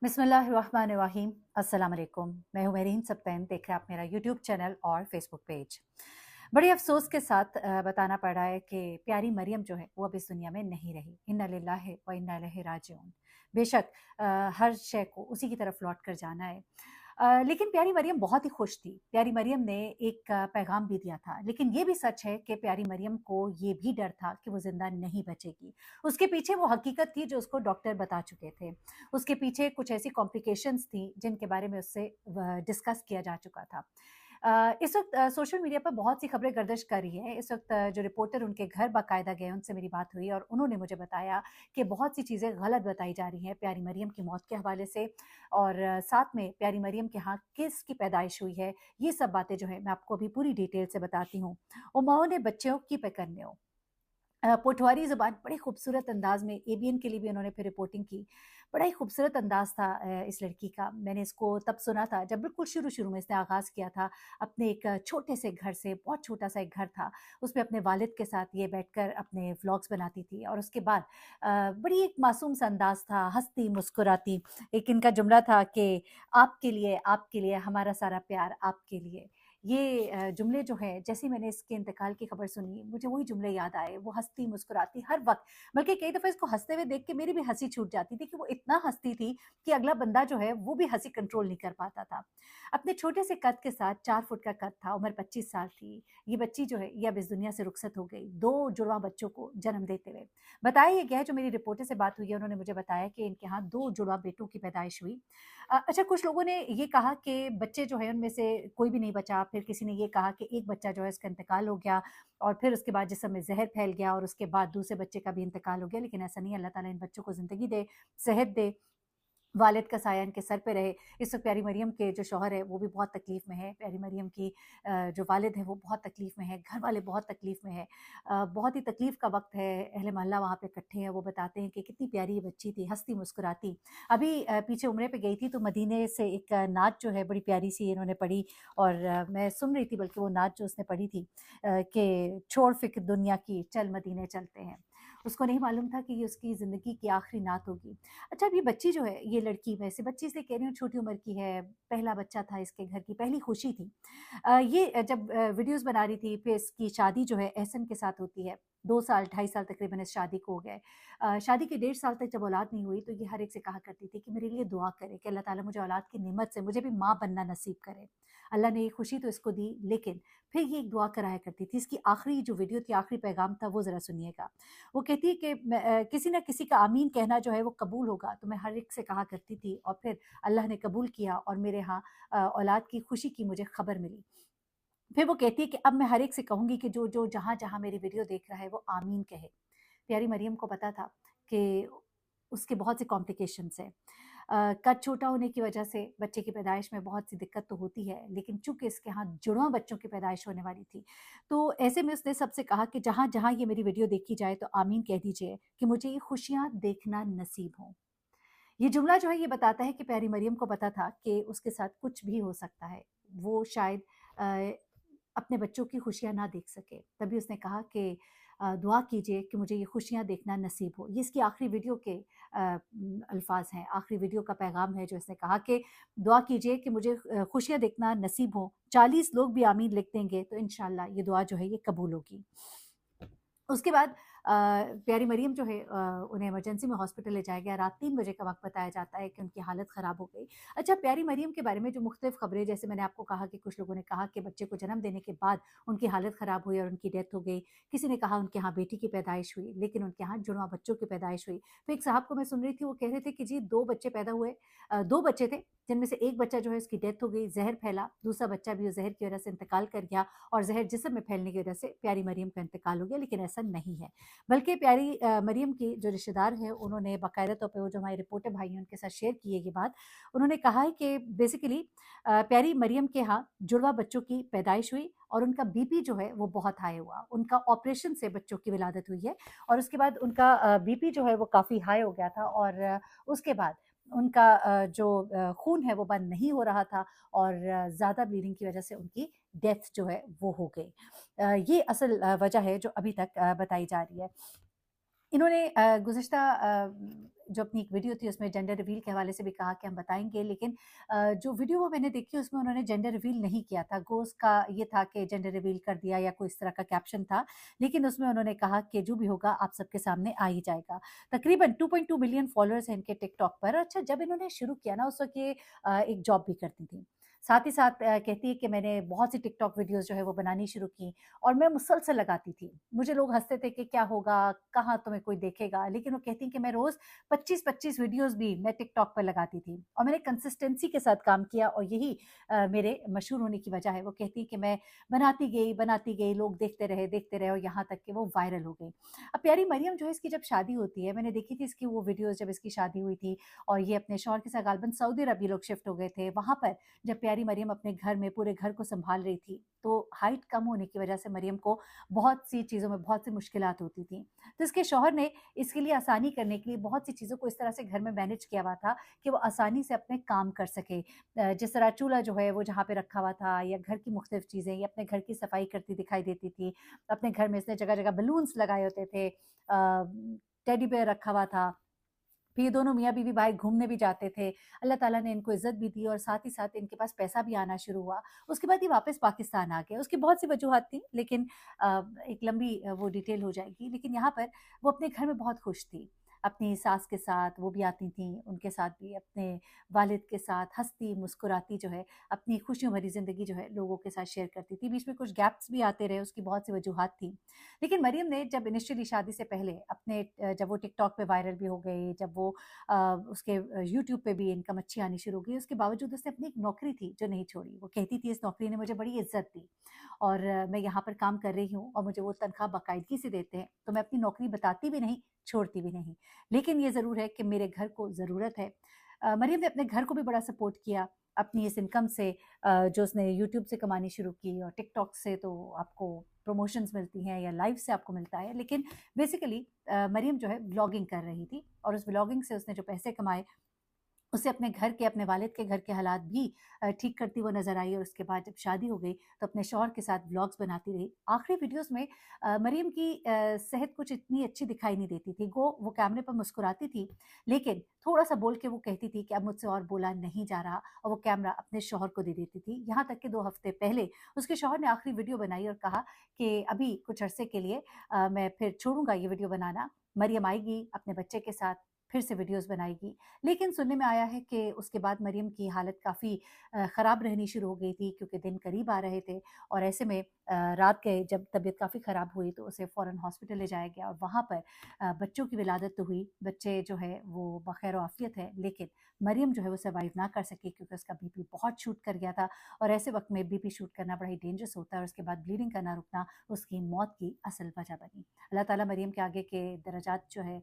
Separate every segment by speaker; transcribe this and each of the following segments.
Speaker 1: बिस्मिल्लाहिर्रहमानिर्रहीम। अस्सलाम वालेकुम। मैं हूं मेरीन सबतैन। देख रहे हैं आप मेरा यूट्यूब चैनल और फेसबुक पेज। बड़े अफसोस के साथ बताना पड़ रहा है कि प्यारी मरियम जो है वो अब इस दुनिया में नहीं रही। इन्ना लिल्लाहि व इन्ना इलैहि राजिऊन। बेशक हर शय को उसी की तरफ लौट कर जाना है। लेकिन प्यारी मरियम बहुत ही खुश थी। प्यारी मरियम ने एक पैगाम भी दिया था, लेकिन ये भी सच है कि प्यारी मरियम को ये भी डर था कि वो ज़िंदा नहीं बचेगी। उसके पीछे वो हकीकत थी जो उसको डॉक्टर बता चुके थे। उसके पीछे कुछ ऐसी कॉम्प्लिकेशंस थी जिनके बारे में उससे डिस्कस किया जा चुका था। इस वक्त सोशल मीडिया पर बहुत सी खबरें गर्दिश कर रही है। इस वक्त जो रिपोर्टर उनके घर बाकायदा गए, उनसे मेरी बात हुई और उन्होंने मुझे बताया कि बहुत सी चीज़ें गलत बताई जा रही हैं प्यारी मरियम की मौत के हवाले से, और साथ में प्यारी मरियम के यहाँ किसकी पैदाइश हुई है, ये सब बातें जो है मैं आपको अभी पूरी डिटेल से बताती हूँ। उमाओं ने बच्चों की पेकरने हो, पोठवारी ज़ुबान बड़े खूबसूरत अंदाज में एबीएन के लिए भी उन्होंने फिर रिपोर्टिंग की। बड़ा ही खूबसूरत अंदाज था इस लड़की का। मैंने इसको तब सुना था जब बिल्कुल शुरू-शुरू में इसने आगाज़ किया था अपने एक छोटे से घर से। बहुत छोटा-सा एक घर था, उसमें अपने वालिद के साथ ये बैठकर अपने व्लॉग्स बनाती थी और उसके बाद बड़ी एक मासूम सा अंदाज़ था, हँसती, मुस्कुराती। एक इनका जुमला था कि आपके लिए हमारा सारा प्यार आपके लिए। ये जुमले जो हैं, जैसे ही मैंने इसके इंतकाल की खबर सुनी, मुझे वही जुमले याद आए। वो हँसती, मुस्कुराती हर वक़्त, बल्कि कई दफ़ा इसको हँसते हुए देख के मेरी भी हँसी छूट जाती थी कि वो इतना हँसती थी कि अगला बंदा जो है, वो भी हँसी कंट्रोल नहीं कर पाता था। अपने छोटे से कद के साथ 4 फुट का कद था, उम्र 25 साल थी। ये बच्ची जो है, ये अब इस दुनिया से रुखसत हो गई, 2 जुड़वाँ बच्चों को जन्म देते हुए। बताया ये गया है, जो मेरी रिपोर्टर से बात हुई है, उन्होंने मुझे बताया कि इनके यहाँ 2 जुड़वाँ बेटों की पैदाइश हुई। अच्छा, कुछ लोगों ने ये कहा कि बच्चे जो हैं उनमें से कोई भी नहीं बचा। फिर किसी ने ये कहा कि एक बच्चा जो है उसका इंतकाल हो गया और फिर उसके बाद जिस्म में ज़हर फैल गया और उसके बाद दूसरे बच्चे का भी इंतकाल हो गया। लेकिन ऐसा नहीं है, अल्लाह ताला इन बच्चों को ज़िंदगी दे, सेहत दे, वालिद का साया इनके सर पे रहे। इस वक़्त प्यारी मरियम के जो शौहर है वो भी बहुत तकलीफ़ में है। प्यारी मरियम की जो वालिद है वो बहुत तकलीफ़ में है, घर वाले बहुत तकलीफ़ में है। बहुत ही तकलीफ़ का वक़्त है। अहले मोहल्ला वहाँ पे इकट्ठे हैं, वो बताते हैं कि कितनी प्यारी ये बच्ची थी, हँसती मुस्कुराती। अभी पीछे उम्रे पे गई थी तो मदीने से एक नात जो है बड़ी प्यारी-सी इन्होंने पढ़ी और मैं सुन रही थी, बल्कि वो नात जो उसने पढ़ी थी कि छोड़ फ़िक्र दुनिया की, चल मदीने चलते हैं। उसको नहीं मालूम था कि ये उसकी ज़िंदगी की आखिरी नात होगी। अच्छा, अब ये बच्ची जो है, ये लड़की, वैसे बच्ची इसलिए कह रही हूँ, छोटी उम्र की है, पहला बच्चा था इसके घर की पहली खुशी थी। ये जब वीडियोज़ बना रही थी, फिर इसकी शादी जो है एहसन के साथ होती है। 2 साल, ढाई साल तकरीबन इस शादी को हो गए। शादी के 1.5 साल तक जब औलाद नहीं हुई, तो ये हर एक से कहा करती थी कि मेरे लिए दुआ करें कि अल्लाह ताला मुझे औलाद की नेमत से मुझे भी माँ बनना नसीब करे। अल्लाह ने ये खुशी तो इसको दी, लेकिन फिर ये एक दुआ कराया करती थी। इसकी आखिरी जो वीडियो थी, आखिरी पैगाम था, वो ज़रा सुनिएगा। वो कहती है कि किसी न किसी का आमीन कहना जो है वो कबूल होगा, तो मैं हर एक से कहा करती थी और फिर अल्लाह ने कबूल किया और मेरे यहाँ औलाद की खुशी की मुझे खबर मिली। फिर वो कहती है कि अब मैं हर एक से कहूँगी कि जो जहाँ-जहाँ मेरी वीडियो देख रहा है वो आमीन कहे। प्यारी मरियम को पता था कि उसके बहुत से कॉम्प्लिकेशंस हैं। कद छोटा होने की वजह से बच्चे की पैदाइश में बहुत सी दिक्कत तो होती है, लेकिन चूँकि इसके यहाँ जुड़वाँ बच्चों की पैदाइश होने वाली थी, तो ऐसे में उसने सबसे कहा कि जहाँ-जहाँ ये मेरी वीडियो देखी जाए तो आमीन कह दीजिए कि मुझे ये खुशियाँ देखना नसीब हो। ये जुमला जो है ये बताता है कि प्यारी मरियम को पता था कि उसके साथ कुछ भी हो सकता है। वो शायद अ, अपने बच्चों की खुशियाँ ना देख सके। तभी उसने कहा कि दुआ कीजिए कि मुझे ये खुशियाँ देखना नसीब हो। ये इसकी आखिरी वीडियो के अल्फ़ाज़ हैं, आखिरी वीडियो का पैगाम है जो इसने कहा कि दुआ कीजिए कि मुझे खुशियाँ देखना नसीब हो। 40 लोग भी आमीन लिख देंगे तो इंशाअल्लाह ये दुआ जो है ये कबूल होगी। उसके बाद प्यारी मरियम जो है उन्हें इमरजेंसी में हॉस्पिटल ले जाया गया। रात 3 बजे का वक़्त बताया जाता है कि उनकी हालत ख़राब हो गई। अच्छा, प्यारी मरियम के बारे में जो मुख्तलिफ़ खबरें, जैसे मैंने आपको कहा कि कुछ लोगों ने कहा कि बच्चे को जन्म देने के बाद उनकी हालत ख़राब हुई और उनकी डेथ हो गई। किसी ने कहा उनके यहाँ बेटी की पैदाइश हुई, लेकिन उनके यहाँ जुड़वाँ बच्चों की पैदाइश हुई। तो एक साहब को मैं सुन रही थी, वो कह रहे थे कि जी 2 बच्चे पैदा हुए, 2 बच्चे थे, जिनमें से एक बच्चा जो है उसकी डेथ हो गई, ज़हर फैला, दूसरा बच्चा भी उस ज़हर की वजह से इंतकाल कर गया और ज़हर जिस्म में फैलने की वजह से प्यारी मरियम का इंतकाल हो गया, लेकिन ऐसा नहीं है। बल्कि प्यारी मरियम की जो रिश्तेदार हैं उन्होंने बाकायदा तौर पे, वो जो हमारे रिपोर्टर भाई हैं उनके साथ शेयर की है ये बात। उन्होंने कहा है कि बेसिकली प्यारी मरियम के यहाँ जुड़वा बच्चों की पैदाइश हुई और उनका बीपी जो है वो बहुत हाई हुआ। उनका ऑपरेशन से बच्चों की विलादत हुई है और उसके बाद उनका बीपी जो है वो काफ़ी हाई हो गया था और उसके बाद उनका जो खून है वो बंद नहीं हो रहा था और ज़्यादा ब्लीडिंग की वजह से उनकी डेथ जो है वो हो गई। ये असल वजह है जो अभी तक बताई जा रही है। इन्होंने गुज़िश्ता जो अपनी एक वीडियो थी उसमें जेंडर रिवील के हवाले से भी कहा कि हम बताएंगे, लेकिन जो वीडियो वो मैंने देखी उसमें उन्होंने जेंडर रिवील नहीं किया था। गोस का ये था कि जेंडर रिवील कर दिया या कोई इस तरह का कैप्शन था, लेकिन उसमें उन्होंने कहा कि जो भी होगा आप सबके सामने आ ही जाएगा। तकरीबन 2.2 मिलियन फॉलोअर्स हैं इनके टिकटॉक पर। अच्छा, जब इन्होंने शुरू किया ना उस वक्त ये एक जॉब भी करती थी। साथ ही साथ कहती है कि मैंने बहुत सी टिकटॉक वीडियोस जो है वो बनानी शुरू की और मैं मुसलसल लगाती थी। मुझे लोग हंसते थे कि क्या होगा, कहाँ तुम्हें कोई देखेगा, लेकिन वो कहती हैं कि मैं रोज 25-25 वीडियोस भी मैं टिकटॉक पर लगाती थी और मैंने कंसिस्टेंसी के साथ काम किया और यही मेरे मशहूर होने की वजह है। वो कहती है कि मैं बनाती गई, लोग देखते रहे और यहाँ तक कि वो वायरल हो गई। अब प्यारी मरियम जो है इसकी जब शादी होती है, मैंने देखी थी इसकी वो वीडियोस जब इसकी शादी हुई थी और ये अपने शौहर के साथ गालबन सऊदी अरब ये लोग शिफ्ट हो गए थे। वहाँ पर जब प्यारी मरियम अपने घर में पूरे घर को संभाल रही थी, तो हाइट कम होने की वजह से मरियम को बहुत सी चीज़ों में बहुत सी मुश्किलात होती थी। तो इसके शौहर ने इसके लिए आसानी करने के लिए बहुत सी चीज़ों को इस तरह से घर में मैनेज किया हुआ था कि वो आसानी से अपने काम कर सके। जिस तरह चूल्हा जो है वो जहाँ पे रखा हुआ था या घर की मुख्तलिफ चीज़ें, ये अपने घर की सफाई करती दिखाई देती थी। अपने घर में इसने जगह-जगह बलून्स लगाए होते थे, टेडी बियर रखा हुआ था। फिर ये दोनों मियाँ-बीवी बाहर घूमने भी जाते थे। अल्लाह ताला ने इनको इज़्ज़त भी दी और साथ ही साथ इनके पास पैसा भी आना शुरू हुआ। उसके बाद ये वापस पाकिस्तान आ गए। उसकी बहुत सी वजूहात थी, लेकिन एक लंबी वो डिटेल हो जाएगी। लेकिन यहाँ पर वो अपने घर में बहुत खुश थी। अपनी सास के साथ वो भी आती थीं, उनके साथ भी अपने वालिद के साथ हँसती, मुस्कुराती जो है, अपनी खुशियों भरी ज़िंदगी जो है लोगों के साथ शेयर करती थी। बीच में कुछ गैप्स भी आते रहे, उसकी बहुत सी वजूहात थी। लेकिन मरियम ने जब इनिशियली शादी से पहले अपने जब वो टिकटॉक पे वायरल भी हो गई, जब वो उसके यूट्यूब पे भी इनकम अच्छी आनी शुरू हो गई, उसके बावजूद उसने अपनी एक नौकरी थी जो नहीं छोड़ी। वो कहती थी इस नौकरी ने मुझे बड़ी इज़्ज़त दी और मैं यहाँ पर काम कर रही हूँ और मुझे वो तनख्वाह बाकायदगी से देते हैं, तो मैं अपनी नौकरी बताती भी नहीं, छोड़ती भी नहीं। लेकिन ये ज़रूर है कि मेरे घर को ज़रूरत है। मरियम ने अपने घर को भी बड़ा सपोर्ट किया अपनी इस इनकम से, जो उसने यूट्यूब से कमानी शुरू की और टिकटॉक से तो आपको प्रमोशंस मिलती हैं या लाइव से आपको मिलता है। लेकिन बेसिकली मरियम जो है व्लॉगिंग कर रही थी और उस व्लॉगिंग से उसने जो पैसे कमाए उसे अपने घर के, अपने वालिद के घर के हालात भी ठीक करती वो नज़र आई और उसके बाद जब शादी हो गई तो अपने शौहर के साथ व्लॉग्स बनाती रही। आखिरी वीडियोस में मरियम की सेहत कुछ इतनी अच्छी दिखाई नहीं देती थी। वो कैमरे पर मुस्कुराती थी, लेकिन थोड़ा-सा बोल के वो कहती थी कि अब मुझसे और बोला नहीं जा रहा और वो कैमरा अपने शौहर को दे देती थी। यहाँ तक कि 2 हफ्ते पहले उसके शौहर ने आखिरी वीडियो बनाई और कहा कि अभी कुछ अरसे के लिए मैं फिर छोड़ूँगा ये वीडियो बनाना। मरियम आएगी अपने बच्चे के साथ, फिर से वीडियोज़ बनाएगी। लेकिन सुनने में आया है कि उसके बाद मरियम की हालत काफ़ी ख़राब रहनी शुरू हो गई थी क्योंकि दिन करीब आ रहे थे और ऐसे में रात के जब तबीयत काफ़ी ख़राब हुई तो उसे फ़ौरन हॉस्पिटल ले जाया गया और वहाँ पर बच्चों की विलादत तो हुई। बच्चे जो है वो बख़ैर आफ़ियत है, लेकिन मरियम जो है वो सर्वाइव ना कर सकी क्योंकि उसका बीपी बहुत शूट कर गया था और ऐसे वक़्त में बीपी शूट करना बड़ा ही डेंजरस होता है और उसके बाद ब्लीडिंग करना रुकना उसकी मौत की असल वजह बनी। अल्लाह ताला मरियम के आगे के दर्जात जो है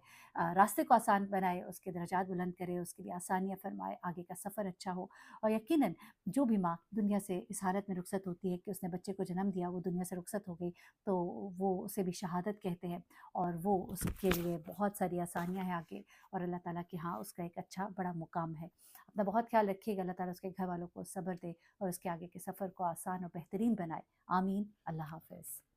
Speaker 1: रास्ते को आसान बनाए, उसके दर्जात बुलंद करे, उसके लिए आसानियाँ फ़रमाए, आगे का सफ़र अच्छा हो और यकीनन जो भी माँ दुनिया से इस हालत में रुखसत होती है कि उसने बच्चे को जन्म दिया, वो दुनिया से रुखसत हो गई, तो वो उसे भी शहादत कहते हैं और वो उसके लिए बहुत सारी आसानियाँ हैं आगे और अल्लाह ताला के यहाँ उसका एक अच्छा बड़ा मुकाम है। अपना बहुत ख्याल रखिएगा, अल्लाह ताला उसके घर वालों को सब्र दे और उसके आगे के सफ़र को आसान और बेहतरीन बनाए। आमीन। अल्लाह हाफ़िज़।